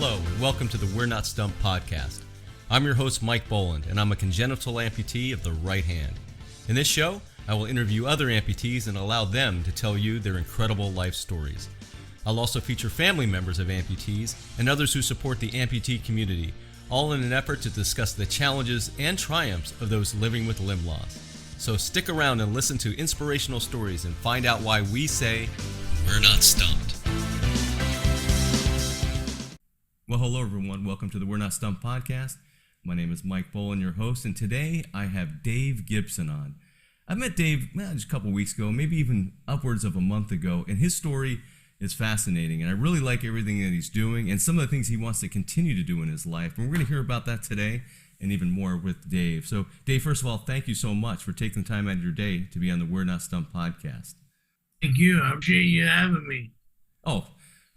Hello, and welcome to the We're Not Stumped podcast. I'm your host, Mike Boland, and I'm a congenital amputee of the right hand. In this show, I will interview other amputees and allow them to tell you their incredible life stories. I'll also feature family members of amputees and others who support the amputee community, all in an effort to discuss the challenges and triumphs of those living with limb loss. So stick around and listen to inspirational stories and find out why we say, we're not stumped. Well, hello everyone. Welcome to the We're Not Stumped podcast. My name is Mike Boland, your host, and today I have Dave Gibson on. I met Dave just a couple weeks ago, maybe even upwards of a month ago, and his story is fascinating, and I really like everything that he's doing and some of the things he wants to continue to do in his life. And we're going to hear about that today and even more with Dave. So, Dave, first of all, thank you so much for taking the time out of your day to be on the We're Not Stumped podcast. Thank you. I appreciate you having me. Oh,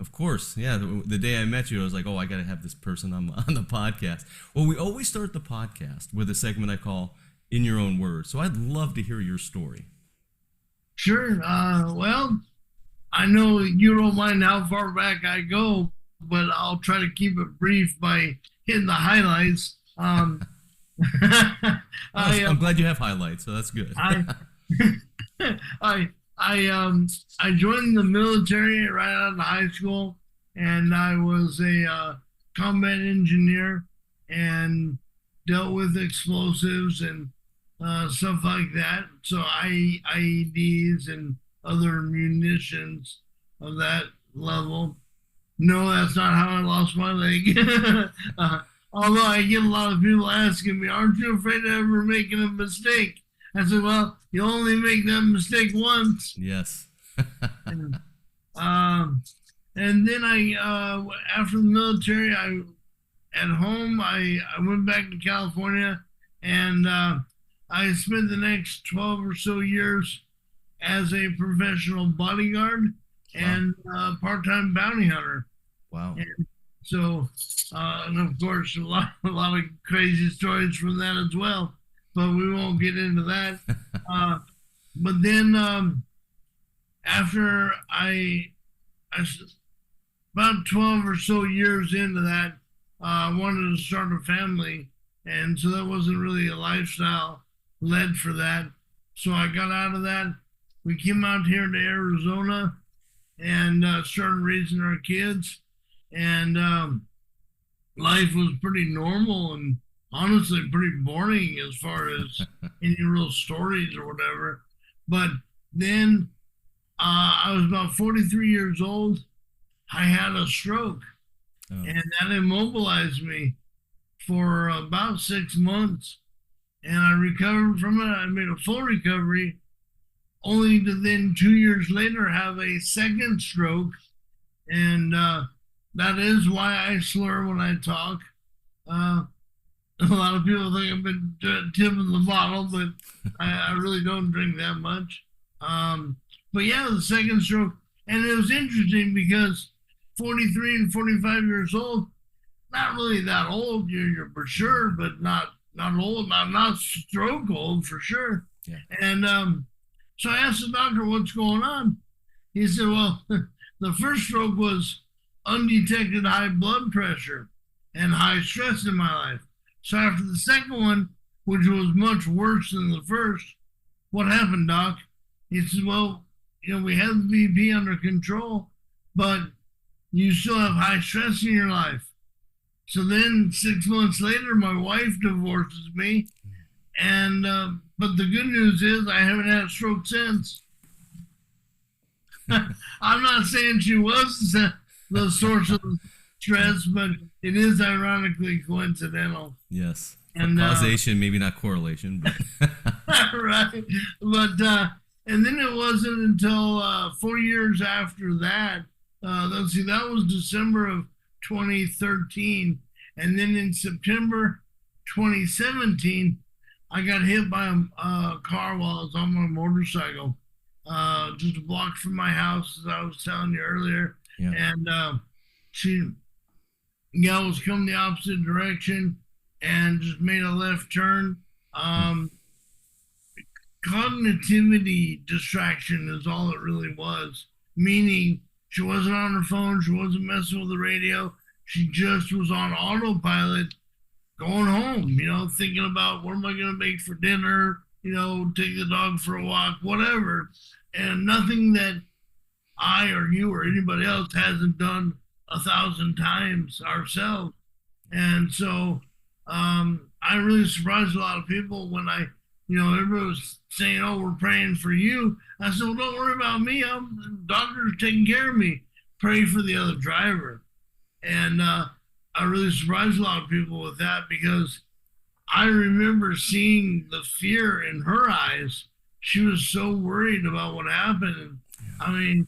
of course. Yeah, the day I met you, I was like, I got to have this person on the podcast. Well, we always start the podcast with a segment I call In Your Own Words. So I'd love to hear your story. Sure. Well, I know you don't mind how far back I go, but I'll try to keep it brief by hitting the highlights. I'm glad you have highlights, so that's good. I joined the military right out of high school, and I was a combat engineer and dealt with explosives and stuff like that. So IEDs and other munitions of that level. No, that's not how I lost my leg. Although I get a lot of people asking me, aren't you afraid of ever making a mistake? I said, well, you only make that mistake once. Yes. And then after the military, at home, I went back to California, and I spent the next 12 or so years as a professional bodyguard and part-time bounty hunter. Wow. And so, and of course, a lot of crazy stories from that as well, but we won't get into that. But then after I about 12 or so years into that, I wanted to start a family, and so that wasn't really a lifestyle led for that. So I got out of that. We came out here to Arizona and started raising our kids, and life was pretty normal and honestly pretty boring as far as any real stories or whatever. But then I was about 43 years old. I had a stroke, and that immobilized me for about 6 months, and I recovered from it. I made a full recovery, only to then 2 years later have a second stroke, and that is why I slur when I talk. A lot of people think I've been tipping the bottle, but I really don't drink that much. But yeah, the second stroke, and it was interesting because 43 and 45 years old, not really that old, you're for sure, but not old, not stroke old for sure. Yeah. And so I asked the doctor, what's going on? He said, well, the first stroke was undetected high blood pressure and high stress in my life. So after the second one, which was much worse than the first, what happened, Doc? He said, well, we have the BP under control, but you still have high stress in your life. So then 6 months later, my wife divorces me. And, but the good news is I haven't had a stroke since. I'm not saying she was the source of stress, but it is ironically coincidental. Yes. And causation, maybe not correlation, but right. But and then it wasn't until 4 years after that. Let's see, that was December of 2013, and then in September 2017, I got hit by a car while I was on my motorcycle, just a block from my house, as I was telling you earlier. Yeah. And gal was coming the opposite direction and just made a left turn. Cognitivity distraction is all it really was, meaning she wasn't on her phone, she wasn't messing with the radio, she just was on autopilot going home, thinking about what am I going to make for dinner, take the dog for a walk, whatever. And nothing that I or you or anybody else hasn't done 1,000 times ourselves. And so I really surprised a lot of people when everybody was saying, oh, we're praying for you. I said, well, don't worry about me. Doctors are taking care of me. Pray for the other driver. And I really surprised a lot of people with that because I remember seeing the fear in her eyes. She was so worried about what happened. And,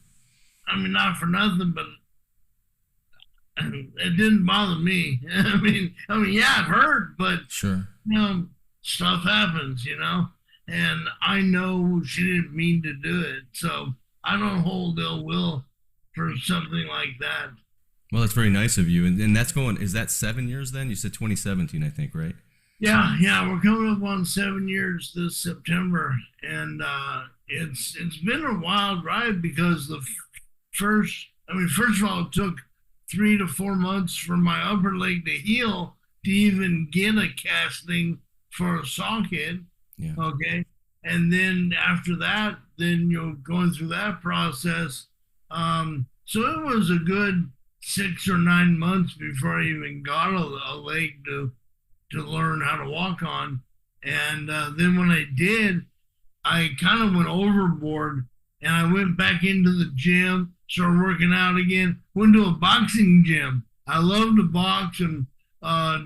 I mean, not for nothing, but it didn't bother me. I mean, yeah, it hurt, but sure, stuff happens, and I know she didn't mean to do it, so I don't hold ill will for something like that. Well, that's very nice of you, and that's is that 7 years then? You said 2017, I think, right? Yeah, we're coming up on 7 years this September, and it's been a wild ride because first of all, it took 3 to 4 months for my upper leg to heal to even get a casting for a socket. Yeah. Okay. And then after that, going through that process. So it was a good 6 or 9 months before I even got a leg to learn how to walk on. And then when I did, I kind of went overboard and I went back into the gym, started working out again, went to a boxing gym. I love to box and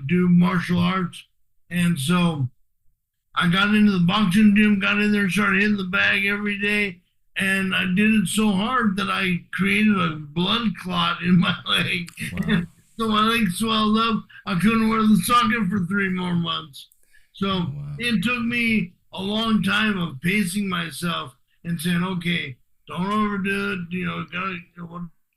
do martial arts. And so I got into the boxing gym, got in there and started hitting the bag every day. And I did it so hard that I created a blood clot in my leg. Wow. So my leg swelled up. I couldn't wear the socket for 3 more months. So It took me a long time of pacing myself and saying, okay, don't overdo it, gotta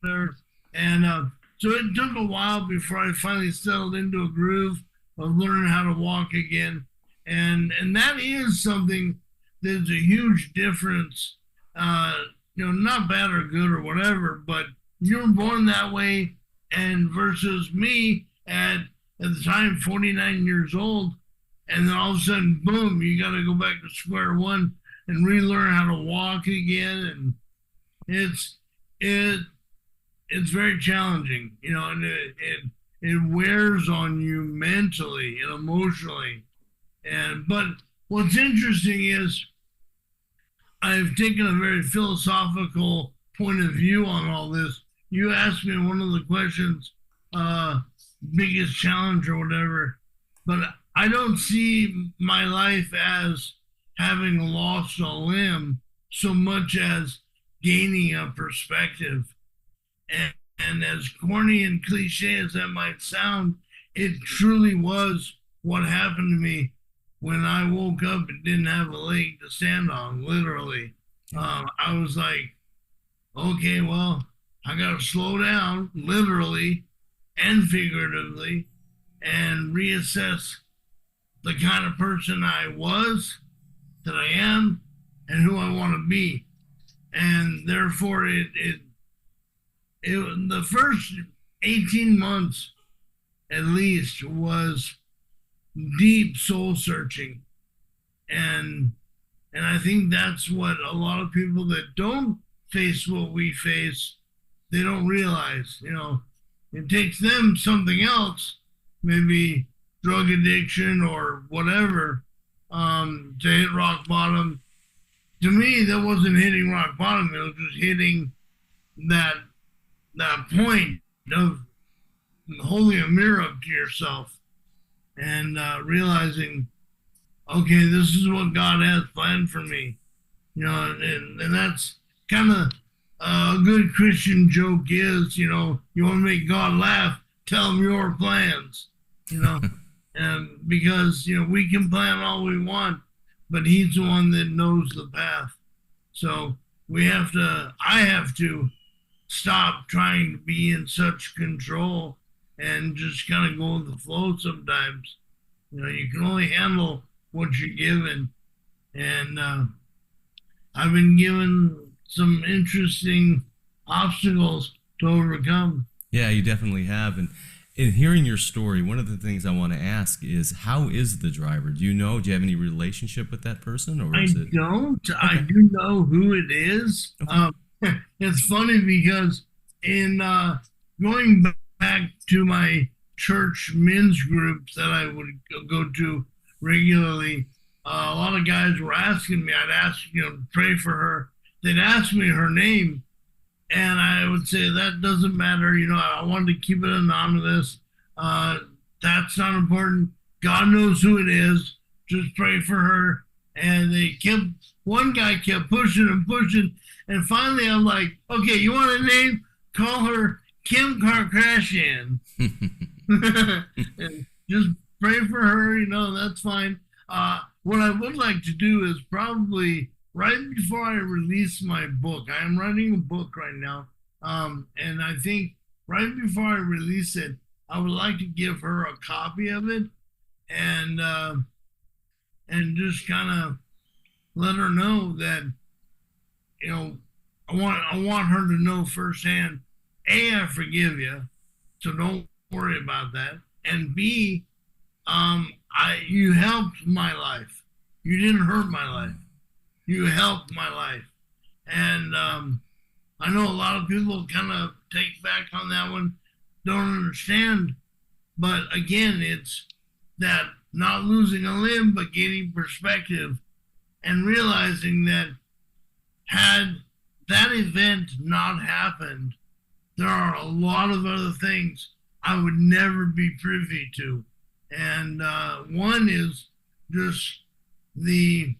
whatever. And so it took a while before I finally settled into a groove of learning how to walk again. And that is something that's a huge difference. Not bad or good or whatever, but you were born that way, and versus me at the time 49 years old, and then all of a sudden, boom, you got to go back to square one and relearn how to walk again, and it's very challenging, and it wears on you mentally and emotionally. But what's interesting is I've taken a very philosophical point of view on all this. You asked me one of the questions, biggest challenge or whatever, but I don't see my life as having lost a limb so much as gaining a perspective. And as corny and cliche as that might sound, it truly was what happened to me when I woke up and didn't have a leg to stand on, literally. I was like, okay, well, I got to slow down, literally and figuratively, and reassess the kind of person I was, that I am, and who I want to be. And therefore, the first 18 months, at least, was deep soul searching. And I think that's what a lot of people that don't face what we face, they don't realize. It takes them something else, maybe drug addiction or whatever, to hit rock bottom. To me, that wasn't hitting rock bottom. It was just hitting that point of holding a mirror up to yourself and realizing, okay, this is what God has planned for me. And that's kind of a good Christian joke is, you want to make God laugh, tell him your plans, and because, we can plan all we want, but he's the one that knows the path. So I have to stop trying to be in such control and just kind of go with the flow sometimes. You can only handle what you're given. And I've been given some interesting obstacles to overcome. Yeah, you definitely have. In hearing your story, one of the things I want to ask is, how is the driver? Do you know? Do you have any relationship with that person, or I is it? don't. Okay. I do know who it is. Okay. It's funny because in going back to my church men's groups that I would go to regularly, a lot of guys were asking me. I'd ask, pray for her. They'd ask me her name, and I would say that doesn't matter. I wanted to keep it anonymous. Uh, that's not important. God knows who it is. Just pray for her. And one guy kept pushing and pushing, and finally I'm like, okay, you want a name? Call her Kim Kardashian. And just pray for her. That's fine. What I would like to do is probably right before I release my book. I am writing a book right now, and I think right before I release it, I would like to give her a copy of it, and just kind of let her know that I want her to know firsthand. A, I forgive you, so don't worry about that. And B, you helped my life. You didn't hurt my life. You helped my life. And I know a lot of people kind of take back on that one, don't understand. But again, it's that not losing a limb, but gaining perspective and realizing that had that event not happened, there are a lot of other things I would never be privy to. And one is just the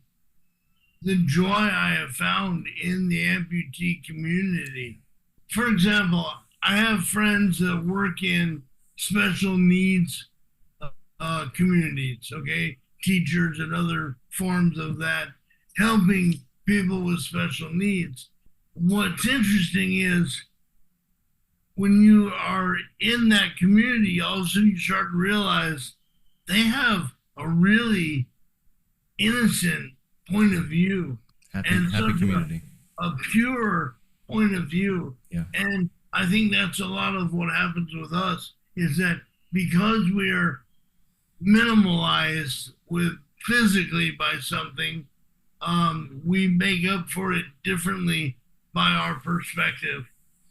joy I have found in the amputee community. For example, I have friends that work in special needs communities, okay? Teachers and other forms of that, helping people with special needs. What's interesting is when you are in that community, all of a sudden you start to realize they have a really innocent point of view, Happy community, a pure point of view. Yeah. And I think that's a lot of what happens with us, is that because we are minimalized with physically by something, we make up for it differently by our perspective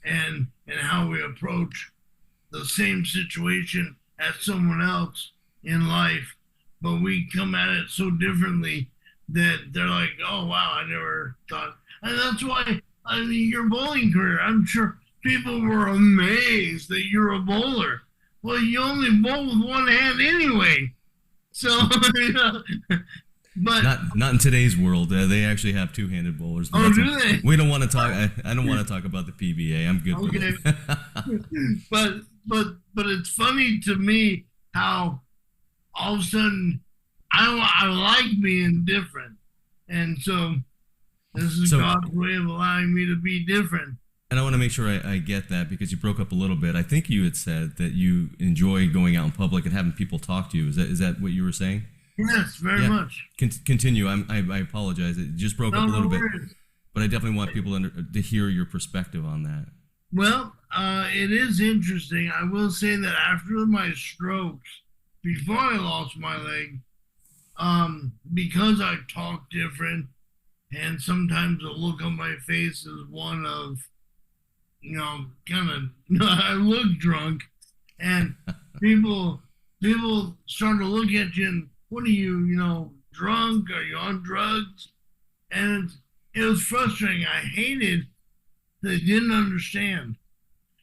and how we approach the same situation as someone else in life. But we come at it so differently that they're like, oh, wow, I never thought. And that's why, your bowling career, I'm sure people were amazed that you're a bowler. Well, you only bowl with one hand anyway. So, but not in today's world. They actually have two-handed bowlers. Oh, do they? We don't want to talk. I don't want to talk about the PBA. I'm good with it. but it's funny to me how all of a sudden I like being different, and so this is God's way of allowing me to be different. And I want to make sure I get that, because you broke up a little bit. I think you had said that you enjoy going out in public and having people talk to you. Is that what you were saying? Yes, very much. Continue. I apologize. It just broke up a little bit, but I definitely want people to hear your perspective on that. Well, it is interesting. I will say that after my strokes, before I lost my leg, because I talk different, and sometimes the look on my face is one of, kind of, I look drunk, and people start to look at you and, what are you, drunk? Are you on drugs? And it was frustrating. I hated that they didn't understand.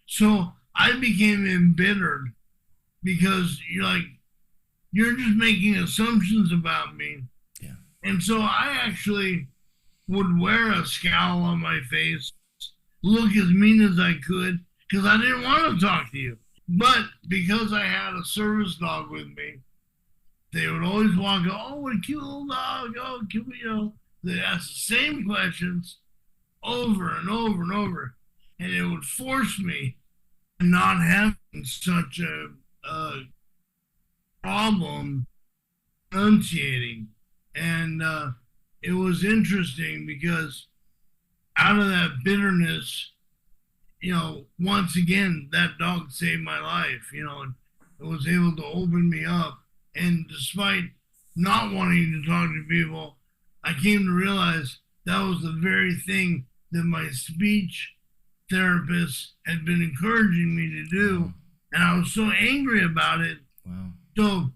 So I became embittered because you're just making assumptions about me. Yeah. And so I actually would wear a scowl on my face, look as mean as I could, because I didn't want to talk to you. But because I had a service dog with me, they would always walk, oh, what a cute little dog, oh, cute, They ask the same questions over and over and over. And it would force me not having such a problem enunciating. And it was interesting because out of that bitterness, once again, that dog saved my life, was able to open me up. And despite not wanting to talk to people, I came to realize that was the very thing that my speech therapist had been encouraging me to do. Wow. And I was so angry about it. Wow. So,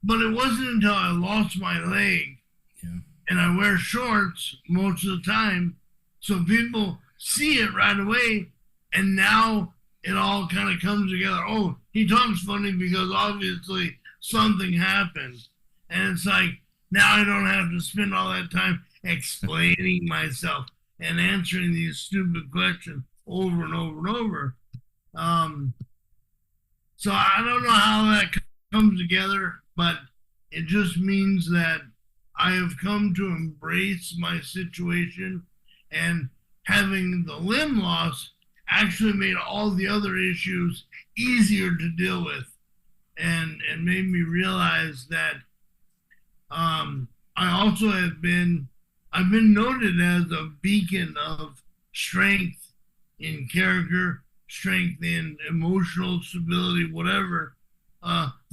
but it wasn't until I lost my leg, Yeah. and I wear shorts most of the time, so people see it right away, and now it all kind of comes together. Oh, he talks funny because obviously something happened. And it's like, now I don't have to spend all that time explaining myself and answering these stupid questions over and over and over. So I don't know how that comes together, but it just means that I have come to embrace my situation, and having the limb loss actually made all the other issues easier to deal with, and made me realize that I also I've been noted as a beacon of strength in character, strength in emotional stability, whatever,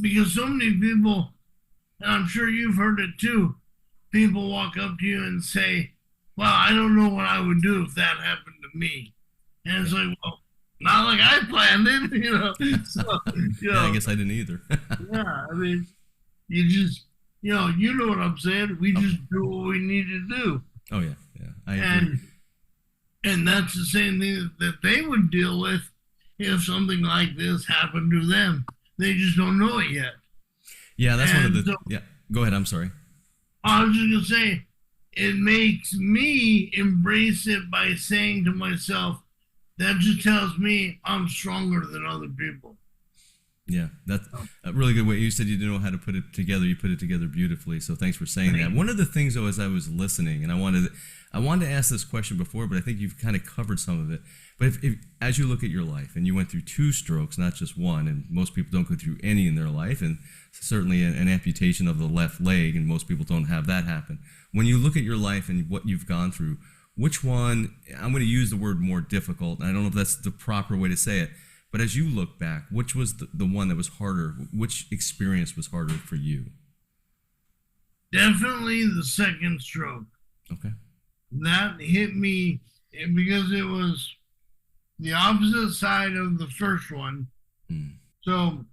because so many people, and I'm sure you've heard it too, people walk up to you and say, well, I don't know what I would do if that happened to me. And it's like, well, not like I planned it, you know. So, Yeah, I guess I didn't either. yeah, I mean, you just, you know what I'm saying? We just do what we need to do. Oh, yeah. Yeah. I agree. And that's the same thing that they would deal with if something like this happened to them. They just don't know it yet. Yeah, that's one of the... So, yeah, go ahead. I'm sorry. I was just going to say, it makes me embrace it by saying to myself, that just tells me I'm stronger than other people. Yeah, that's a really good way. You said you didn't know how to put it together. You put it together beautifully. So thanks for saying that. One of the things, though, as I was listening, and I wanted to ask this question before, but I think you've kind of covered some of it. But if as you look at your life, and you went through 2 strokes, not just one, and most people don't go through any in their life, and certainly an amputation of the left leg, and most people don't have that happen. When you look at your life and what you've gone through, which one, I'm going to use the word more difficult, and I don't know if that's the proper way to say it, but as you look back, which was the one that was harder? Which experience was harder for you? Definitely the second stroke. Okay. That hit me because it was the opposite side of the first one. So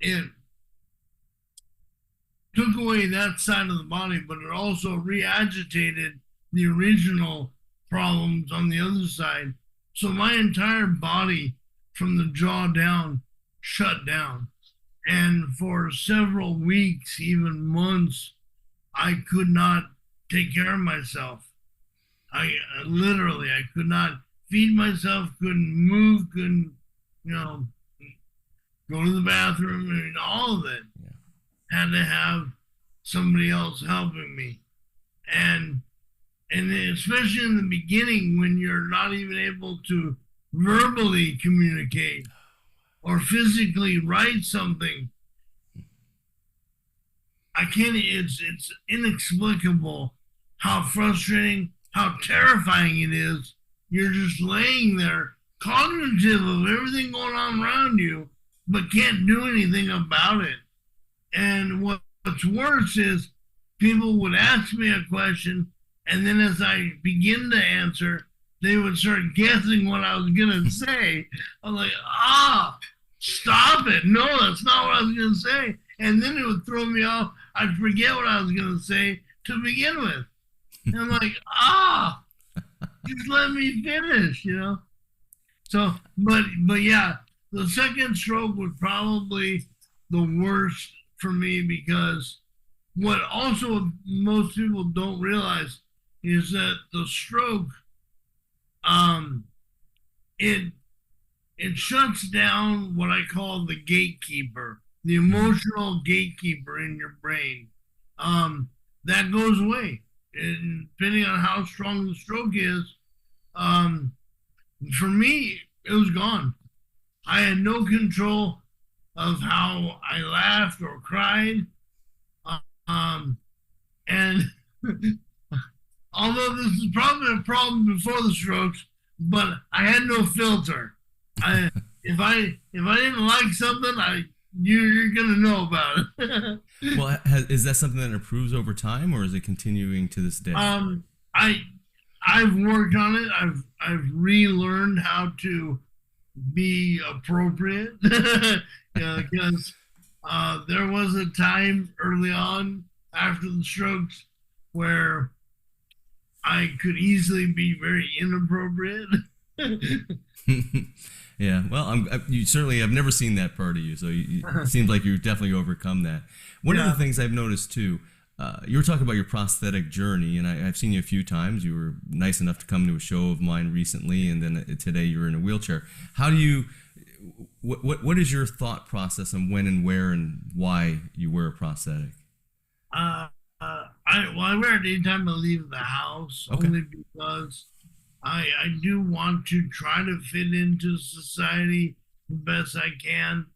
it took away that side of the body, but it also re-agitated the original problems on the other side. So my entire body from the jaw down shut down. And for several weeks, even months, I could not take care of myself. I could not feed myself, couldn't move, couldn't, go to the bathroom, and all of it. Yeah. Had to have somebody else helping me. And especially in the beginning, when you're not even able to verbally communicate or physically write something, it's inexplicable how frustrating, how terrifying it is. You're just laying there, cognitive of everything going on around you, but can't do anything about it. And what's worse is people would ask me a question, and then as I begin to answer, they would start guessing what I was going to say. I'm like, stop it. No, that's not what I was going to say. And then it would throw me off. I'd forget what I was going to say to begin with. And I'm like, just let me finish, So, but yeah, the second stroke was probably the worst for me, because what also most people don't realize is that the stroke, it shuts down what I call the gatekeeper, the emotional gatekeeper in your brain. That goes away. And depending on how strong the stroke is, for me, it was gone. I had no control of how I laughed or cried. And although this is probably a problem before the strokes, but I had no filter. If I didn't like something, I you're gonna know about it. Well, is that something that improves over time, or is it continuing to this day? I've worked on it. I've relearned how to be appropriate. Because there was a time early on after the strokes where I could easily be very inappropriate. Yeah, well, you certainly have never seen that part of you, so it seems like you've definitely overcome that. One of the things I've noticed too, you were talking about your prosthetic journey, and I've seen you a few times. You were nice enough to come to a show of mine recently, and then today you're in a wheelchair. How do you? What is your thought process on when and where and why you wear a prosthetic? I wear it anytime I leave the house, only because I do want to try to fit into society the best I can,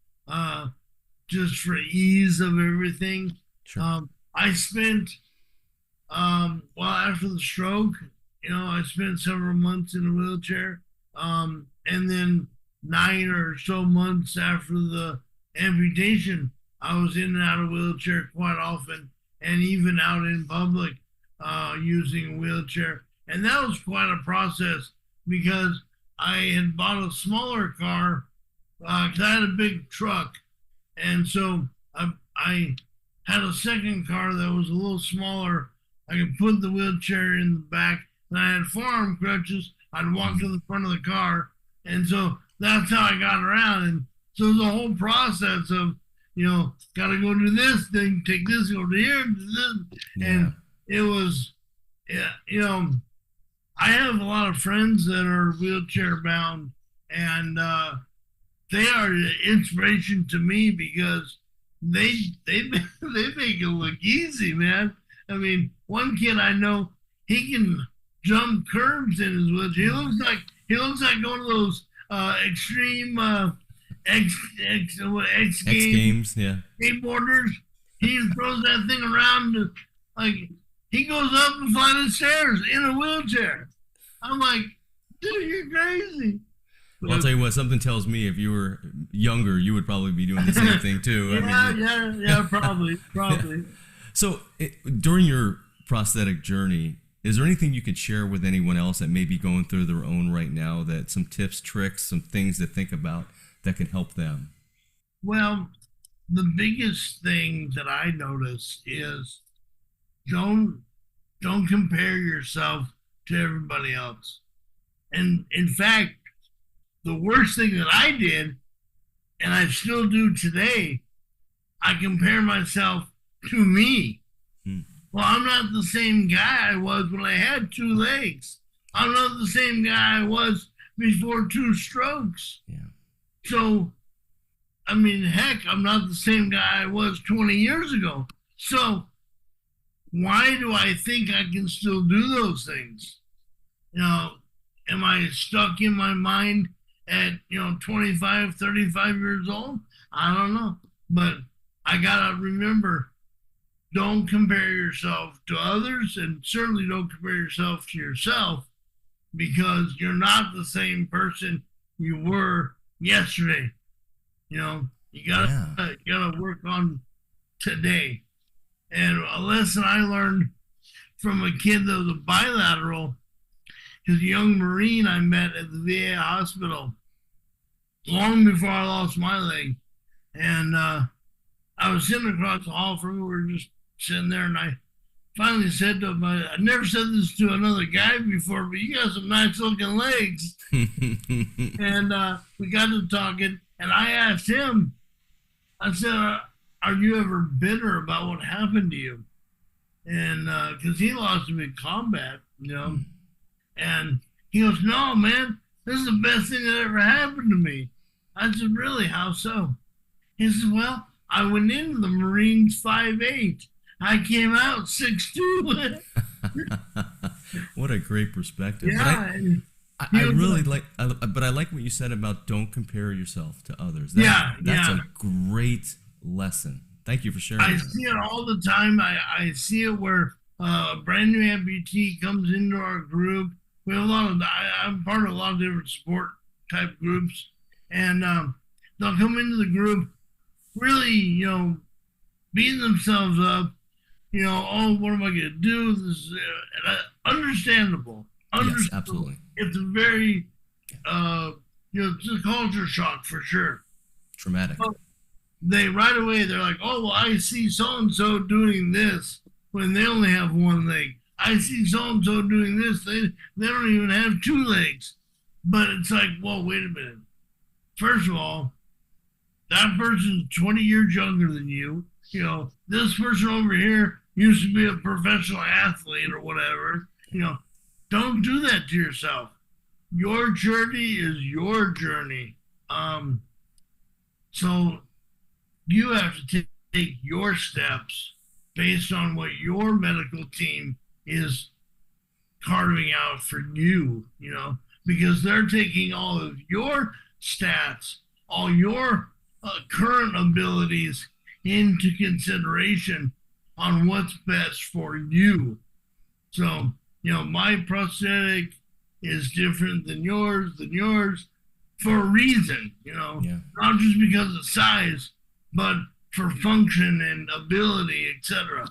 just for ease of everything. Sure. I spent, after the stroke, I spent several months in a wheelchair, and then 9 or so months after the amputation, I was in and out of wheelchair quite often, and even out in public using a wheelchair. And that was quite a process because I had bought a smaller car because I had a big truck. And so I had a second car that was a little smaller. I could put the wheelchair in the back, and I had forearm crutches. I'd walk to the front of the car. And so that's how I got around. And so it was a whole process of, got to go do this, then take this over here, do this. Yeah. And it was, I have a lot of friends that are wheelchair bound, and they are an inspiration to me because they make it look easy, man. I mean, one kid I know, he can jump curves in his wheelchair. He looks like one of those extreme X Games, yeah, skateboarders. He throws that thing around like he goes up and flight of stairs in a wheelchair. I'm like, dude, you're crazy. Well, I'll tell you what, something tells me if you were younger, you would probably be doing the same thing too. Yeah, probably. Yeah. So during your prosthetic journey, is there anything you could share with anyone else that may be going through their own right now, that some tips, tricks, some things to think about that can help them? Well, the biggest thing that I notice is don't compare yourself to everybody else. And in fact, the worst thing that I did, and I still do today, I compare myself to me. Well, I'm not the same guy I was when I had 2 legs. I'm not the same guy I was before 2 strokes. Yeah. So, I mean, heck, I'm not the same guy I was 20 years ago. So, why do I think I can still do those things? Am I stuck in my mind at, 25, 35 years old? I don't know. But I got to remember, don't compare yourself to others, and certainly don't compare yourself to yourself, because you're not the same person you were yesterday. You gotta work on today. And a lesson I learned from a kid that was a bilateral, is a young Marine I met at the VA hospital long before I lost my leg. And I was sitting across the hall from him. We were just sitting there, and I finally said to him, I never said this to another guy before, but you got some nice looking legs. And we got to talking, and I asked him, I said, are you ever bitter about what happened to you? And because he lost him in combat, and he goes, no, man, this is the best thing that ever happened to me. I said, really? How so? He said, well, I went into the Marines 5'8". I came out 6'2". What a great perspective. Yeah. I really like what you said about don't compare yourself to others. That's a great lesson. Thank you for sharing. I see it all the time. I see it where a brand new amputee comes into our group. We have I'm part of a lot of different sport type groups, and they'll come into the group really, beating themselves up, oh, what am I going to do? This is understandable. Yes, absolutely. It's a very, it's a culture shock for sure. Traumatic. Well, they right away, they're like, oh, well, I see so-and-so doing this when they only have one leg. I see so-and-so doing this. They don't even have two legs. But it's like, well, wait a minute. First of all, that person's 20 years younger than you. This person over here used to be a professional athlete or whatever. Don't do that to yourself. Your journey is your journey. So you have to take your steps based on what your medical team is carving out for you, because they're taking all of your stats, all your current abilities into consideration on what's best for you. So, my prosthetic is different than yours for a reason, not just because of size, but for function and ability, etc.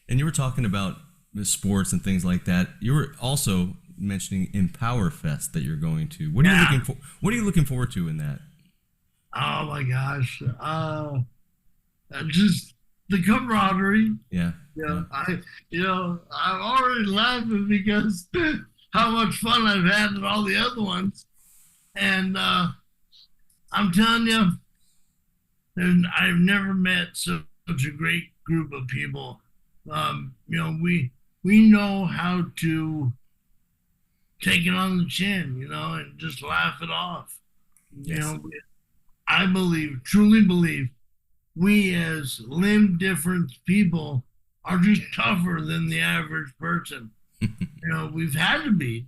And you were talking about the sports and things like that. You were also mentioning Empower Fest that you're going to. What are you looking for? What are you looking forward to in that? Oh my gosh, just the camaraderie. Yeah. I'm already laughing because how much fun I've had at all the other ones, and I'm telling you, I've never met such a great group of people. We know how to take it on the chin, and just laugh it off. Yes. I truly believe, we as limb difference people are just tougher than the average person. We've had to be,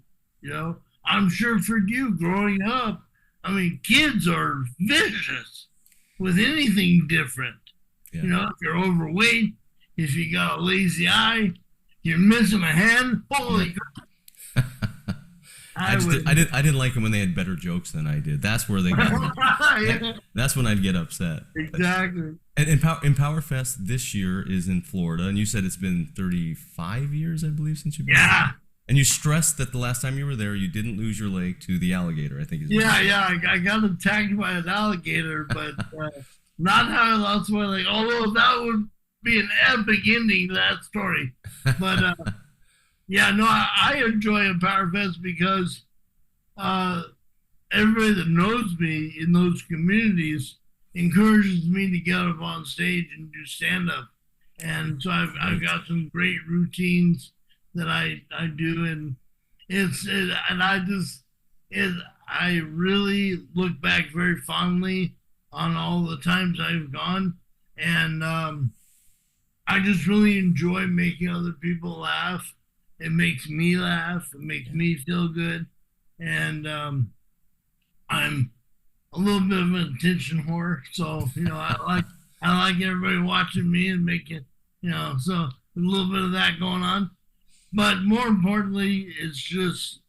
I'm sure for you growing up, kids are vicious with anything different. Yeah. If you're overweight, if you got a lazy eye, you're missing a hand, holy crap. I didn't like them when they had better jokes than I did. That's where they got me. That's when I'd get upset. Exactly. And Empower Fest this year is in Florida, and you said it's been 35 years, I believe, since you've been there. And you stressed that the last time you were there, you didn't lose your leg to the alligator, I think. I got attacked by an alligator, but not how I lost my leg. Although that would be an epic ending to that story. But I enjoy Empower Fest because everybody that knows me in those communities encourages me to get up on stage and do stand-up. And so I've got some great routines that I do, and I really look back very fondly on all the times I've gone, and I just really enjoy making other people laugh. It makes me laugh. It makes me feel good, and I'm a little bit of an attention whore, so I like everybody watching me and making so a little bit of that going on. But more importantly, it's just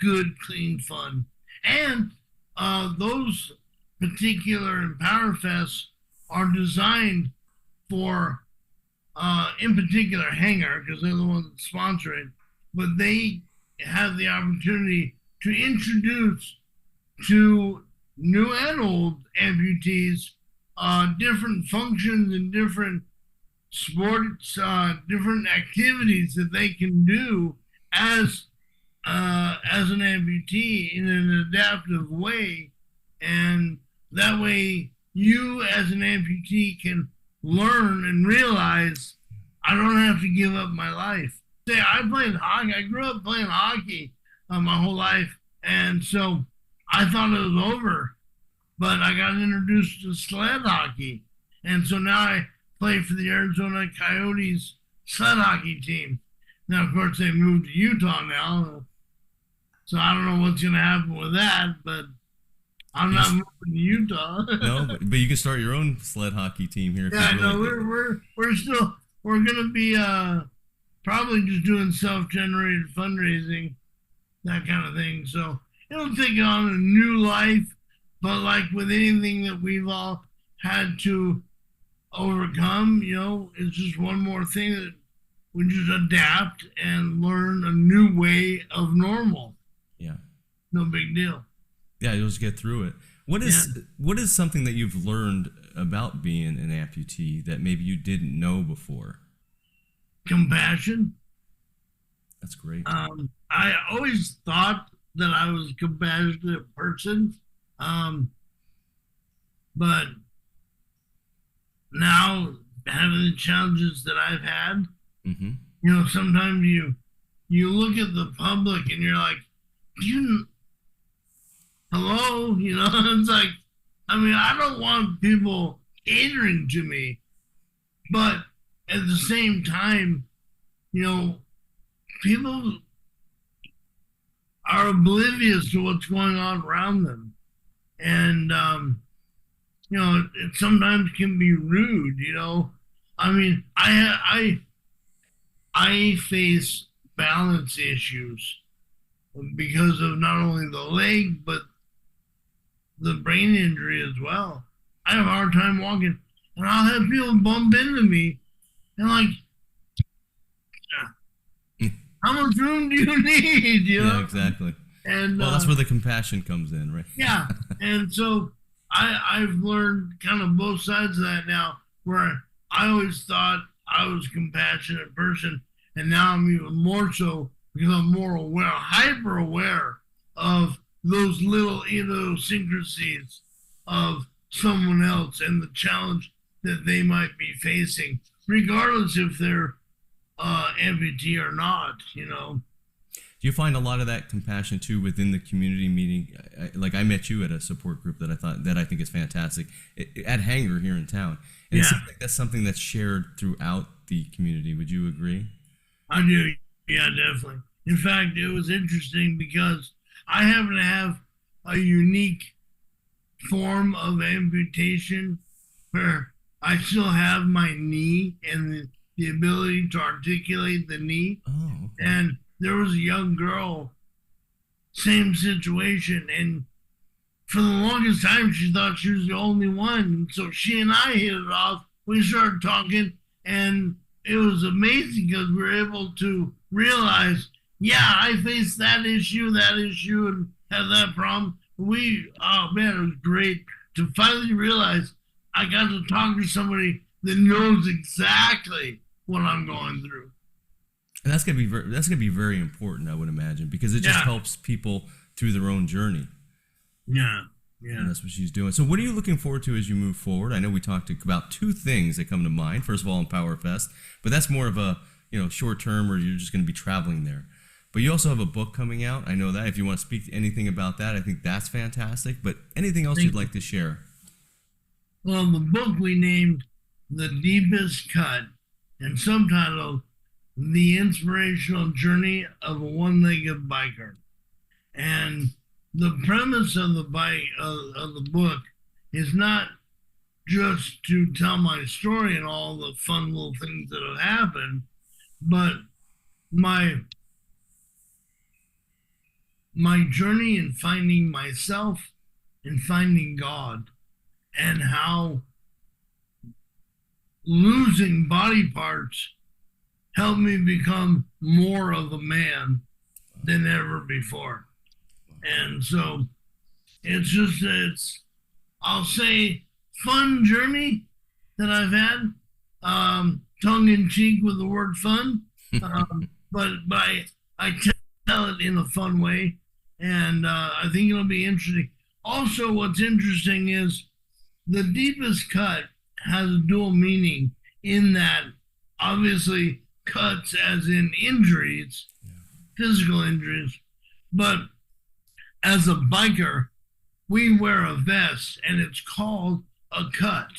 good, clean fun. And those particular Empower Fests are designed for, in particular, Hangar, because they're the ones that sponsor it. But they have the opportunity to introduce to new and old amputees different functions and different sports, different activities that they can do as an amputee in an adaptive way, and that way you as an amputee can learn and realize, I don't have to give up my life. Say, I played hockey. I grew up playing hockey my whole life, and so I thought it was over, but I got introduced to sled hockey, and so now I play for the Arizona Coyotes sled hockey team. Now, of course, they moved to Utah now, so I don't know what's going to happen with that, but I'm not moving to Utah. No, but you can start your own sled hockey team here. Yeah, no, we're going to be probably just doing self-generated fundraising, that kind of thing. So it'll take on a new life, but like with anything that we've all had to overcome. It's just one more thing that we just adapt and learn a new way of normal. Yeah. No big deal. Yeah, you'll just get through it. What is something that you've learned about being an amputee that maybe you didn't know before? Compassion. That's great. I always thought that I was a compassionate person, but now having the challenges that I've had, sometimes you look at the public and you're like, hello, it's like, I don't want people catering to me, but at the same time, people are oblivious to what's going on around them. And, it sometimes can be rude, I face balance issues because of not only the leg, but the brain injury as well. I have a hard time walking, and I'll have people bump into me and like, how much room do you need? Yeah, exactly. And that's where the compassion comes in, right? Yeah. And so I've learned kind of both sides of that now, where I always thought I was a compassionate person, and now I'm even more so because I'm more aware, hyper aware of those little idiosyncrasies of someone else and the challenge that they might be facing, regardless if they're amputee or not. Do you find a lot of that compassion too within the community meeting? Like I met you at a support group that I think is fantastic at Hangar here in town. And it seems like that's something that's shared throughout the community. Would you agree? I do. Yeah, definitely. In fact, it was interesting because I happen to have a unique form of amputation where I still have my knee and the ability to articulate the knee. Oh, okay. And there was a young girl, same situation, and for the longest time she thought she was the only one. And so she and I hit it off. We started talking, and it was amazing because we were able to realize, I faced that issue, and had that problem. Oh man, it was great to finally realize I got to talk to somebody that knows exactly what I'm going through. And that's gonna be very important, I would imagine, because it just helps people through their own journey. Yeah. And that's what she's doing. So what are you looking forward to as you move forward? I know we talked about two things that come to mind. First of all, Empower Fest, but that's more of a short term where you're just going to be traveling there. But you also have a book coming out. I know that. If you want to speak to anything about that, I think that's fantastic. But anything else you'd like to share? Well, the book we named The Deepest Cut and subtitled The Inspirational Journey of a One-Legged Biker. And the premise of the book is not just to tell my story and all the fun little things that have happened, but my journey in finding myself and finding God, and how losing body parts helped me become more of a man than ever before. And so it's I'll say, fun journey that I've had, tongue in cheek with the word fun, but I tell it in a fun way, and I think it'll be interesting. Also, what's interesting is The Deepest Cut has a dual meaning in that, obviously, cuts as in injuries, physical injuries, but as a biker, we wear a vest, and it's called a cut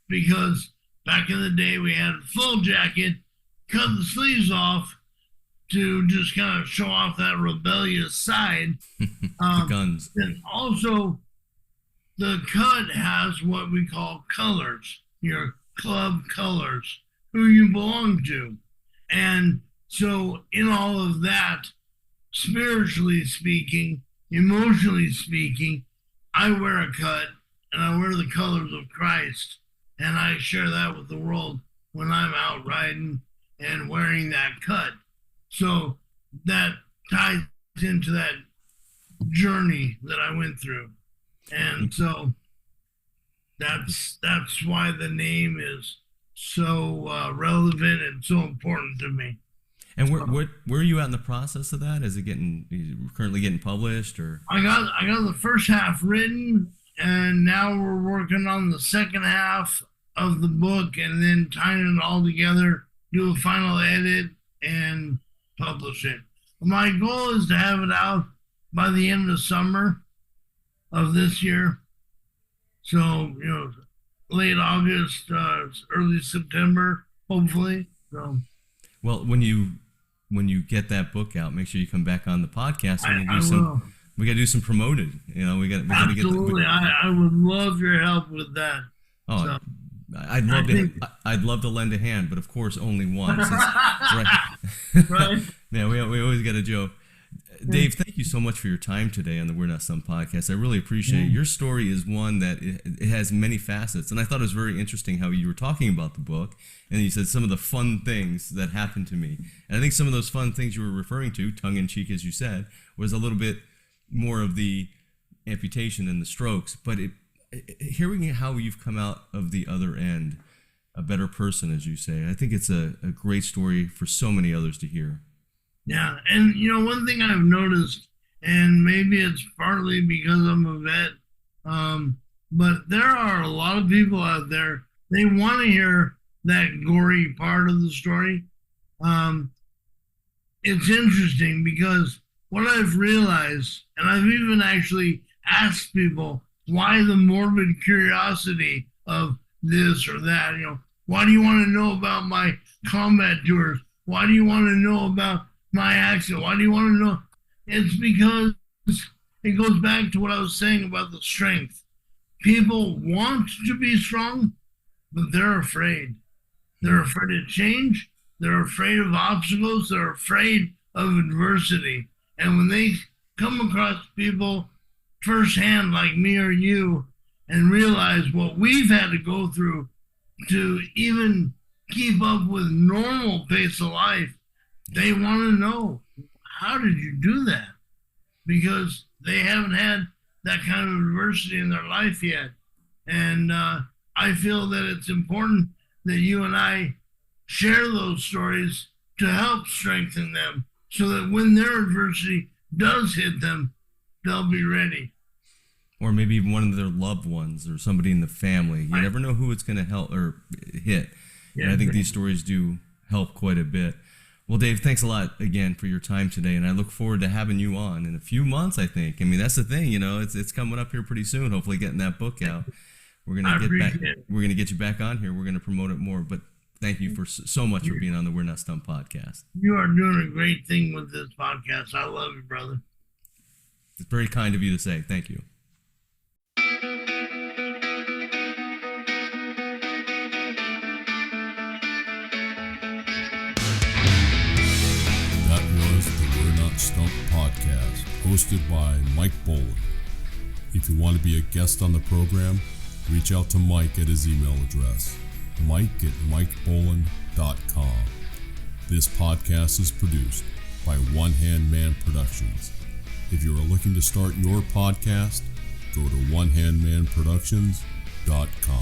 because back in the day we had a full jacket, cut the sleeves off to just kind of show off that rebellious side. The guns. And also, the cut has what we call colors, your club colors, who you belong to. And so in all of that, spiritually speaking, emotionally speaking, I wear a cut and I wear the colors of Christ, and I share that with the world when I'm out riding and wearing that cut. So that ties into that journey that I went through. And so that's why the name is so relevant and so important to me. And where are you at in the process of that? Is it currently getting published, or? I got the first half written, and now we're working on the second half of the book, and then tying it all together, do a final edit, and publish it. My goal is to have it out by the end of summer of this year. So, late August, early September, hopefully. So. Well, when you get that book out, make sure you come back on the podcast. We got to do some promoting. We got to get. Absolutely, I would love your help with that. Oh, so, I'd love to lend a hand, but of course only once. Right. Right. Yeah, we always got a joke. Dave, thank you so much for your time today on the We're Not Stumped podcast. I really appreciate it. Your story is one that it has many facets, and I thought it was very interesting how you were talking about the book, and you said some of the fun things that happened to me. And I think some of those fun things you were referring to, tongue-in-cheek as you said, was a little bit more of the amputation and the strokes. But hearing how you've come out of the other end, a better person, as you say, I think it's a great story for so many others to hear. Yeah, and one thing I've noticed, and maybe it's partly because I'm a vet, but there are a lot of people out there, they want to hear that gory part of the story. It's interesting because what I've realized, and I've even actually asked people, why the morbid curiosity of this or that? Why do you want to know about my combat tours? Why do you want to know about my accident? Why do you want to know? It's because it goes back to what I was saying about the strength. People want to be strong, but they're afraid. They're afraid of change. They're afraid of obstacles. They're afraid of adversity. And when they come across people firsthand like me or you and realize what we've had to go through to even keep up with normal pace of life, they want to know, how did you do that? Because they haven't had that kind of adversity in their life yet. And I feel that it's important that you and I share those stories to help strengthen them so that when their adversity does hit them, they'll be ready. Or maybe even one of their loved ones or somebody in the family. You never know who it's going to help or hit. Yeah, and I think these stories do help quite a bit. Well, Dave, thanks a lot again for your time today, and I look forward to having you on in a few months, I think. I mean, that's the thing, it's coming up here pretty soon, hopefully getting that book out. We're going to get you back on here. We're going to promote it more, but thank you for so much for being on the We're Not Stumped podcast. You are doing a great thing with this podcast. I love you, brother. It's very kind of you to say. Thank you. Stumped podcast, hosted by Mike Boland. If you want to be a guest on the program, reach out to Mike at his email address, mike@mikeboland.com. This podcast is produced by One Hand Man Productions. If you are looking to start your podcast, go to onehandmanproductions.com.